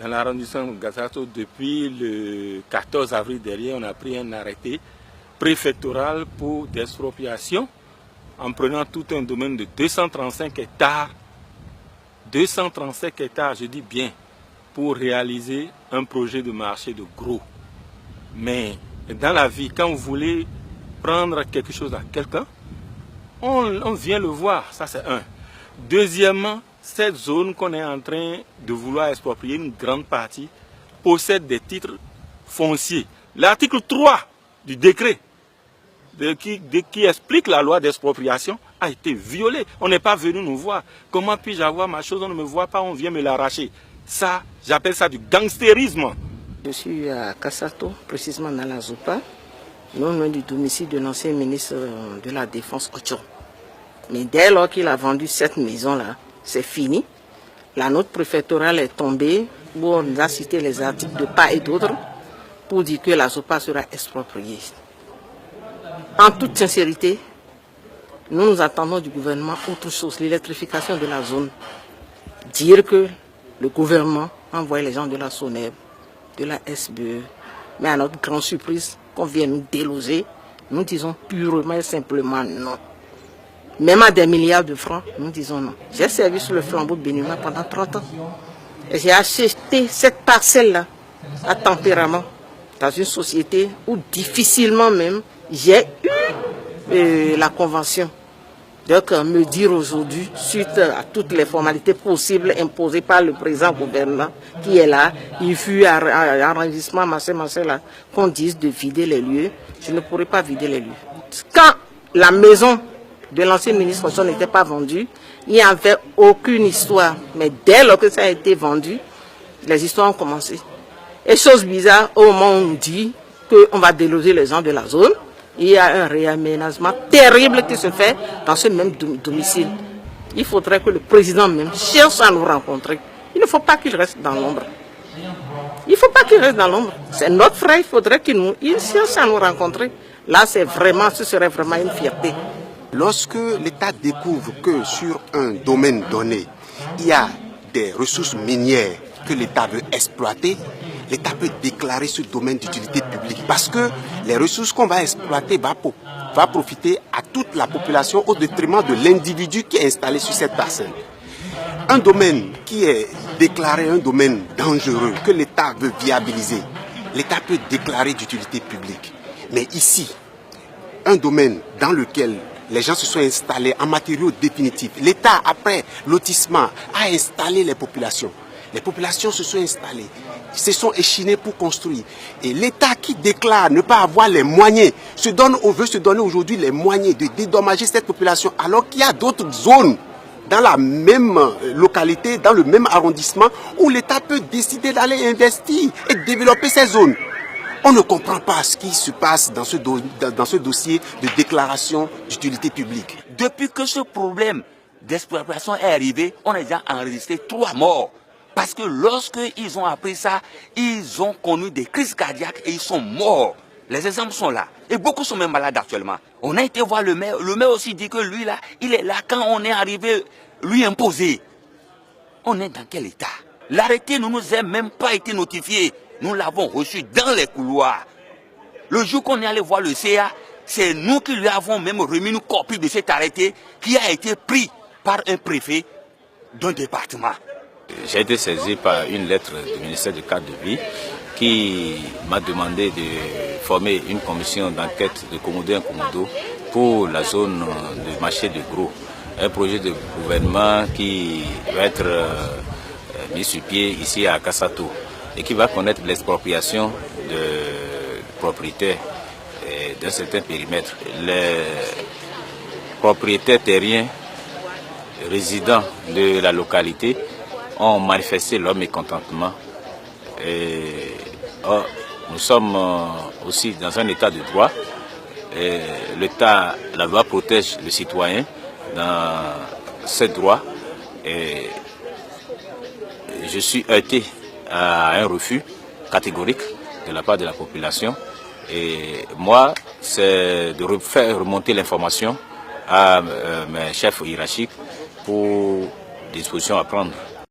dans l'arrondissement de Gazato, depuis le 14 avril dernier, on a pris un arrêté préfectoral pour d'expropriation en prenant tout un domaine de 235 hectares. 235 hectares, je dis bien, pour réaliser un projet de marché de gros. Mais dans la vie, quand vous voulez prendre quelque chose à quelqu'un, on vient le voir, ça c'est un. Deuxièmement, cette zone qu'on est en train de vouloir exproprier, une grande partie, possède des titres fonciers. L'article 3 du décret qui explique la loi d'expropriation a été violé. On n'est pas venu nous voir. Comment puis-je avoir ma chose, on ne me voit pas, on vient me l'arracher. Ça, j'appelle ça du gangstérisme. Je suis à Kassato, précisément dans la Zoupa, non loin du domicile de l'ancien ministre de la Défense Ocho. Mais dès lors qu'il a vendu cette maison-là, c'est fini. La note préfectorale est tombée, où on a cité les articles de part et d'autre pour dire que la Zoupa sera expropriée. En toute sincérité, nous attendons du gouvernement autre chose, l'électrification de la zone. Dire que le gouvernement envoie les gens de la SONEB, de la SBE, mais à notre grande surprise, qu'on vient nous déloger, nous disons purement et simplement non. Même à des milliards de francs, nous disons non. J'ai servi sur le flambeau de Bénima pendant 30 ans. Et j'ai acheté cette parcelle-là à tempérament dans une société où difficilement même j'ai eu la convention. Donc me dire aujourd'hui, suite à toutes les formalités possibles imposées par le président gouvernement qui est là, il fut à enregistrement, là, qu'on dise de vider les lieux, je ne pourrais pas vider les lieux. Quand la maison de l'ancien ministre n'était pas vendue, il n'y avait aucune histoire. Mais dès lors que ça a été vendu, les histoires ont commencé. Et chose bizarre, au moment où on nous dit qu'on va déloger les gens de la zone, il y a un réaménagement terrible qui se fait dans ce même domicile. Il faudrait que le président même cherche à nous rencontrer. Il ne faut pas qu'il reste dans l'ombre. Il ne faut pas qu'il reste dans l'ombre. C'est notre frère, il faudrait qu'il cherche à nous rencontrer. Là, ce serait vraiment une fierté. Lorsque l'État découvre que sur un domaine donné, il y a des ressources minières que l'État veut exploiter, l'État peut déclarer ce domaine d'utilité publique parce que les ressources qu'on va exploiter va profiter à toute la population au détriment de l'individu qui est installé sur cette parcelle. Un domaine qui est déclaré un domaine dangereux que l'État veut viabiliser, l'État peut déclarer d'utilité publique. Mais ici, un domaine dans lequel les gens se sont installés en matériaux définitifs, l'État, après lotissement, a installé les populations. Les populations se sont installées, se sont échinées pour construire. Et l'État qui déclare ne pas avoir les moyens, veut se donner aujourd'hui les moyens de dédommager cette population, alors qu'il y a d'autres zones dans la même localité, dans le même arrondissement, où l'État peut décider d'aller investir et développer ces zones. On ne comprend pas ce qui se passe dans ce dossier de déclaration d'utilité publique. Depuis que ce problème d'expropriation est arrivé, on a déjà enregistré 3 morts. Parce que lorsqu'ils ont appris ça, ils ont connu des crises cardiaques et ils sont morts. Les exemples sont là. Et beaucoup sont même malades actuellement. On a été voir le maire. Le maire aussi dit que lui, là, il est là quand on est arrivé lui imposer. On est dans quel état? L'arrêté ne nous a même pas été notifié. Nous l'avons reçu dans les couloirs. Le jour qu'on est allé voir le CA, c'est nous qui lui avons même remis une copie de cet arrêté qui a été pris par un préfet d'un département. J'ai été saisi par une lettre du ministère du cadre de vie qui m'a demandé de former une commission d'enquête de Komodo et Komodo pour la zone de marché de gros. Un projet de gouvernement qui va être mis sur pied ici à Kassato et qui va connaître l'expropriation de propriétaires d'un certain périmètre. Les propriétaires terriens résidents de la localité ont manifesté leur mécontentement. Et, nous sommes aussi dans un état de droit. La loi protège le citoyen dans ses droits. Et je suis heurté à un refus catégorique de la part de la population. Et moi, c'est de faire remonter l'information à mes chefs hiérarchiques pour dispositions à prendre.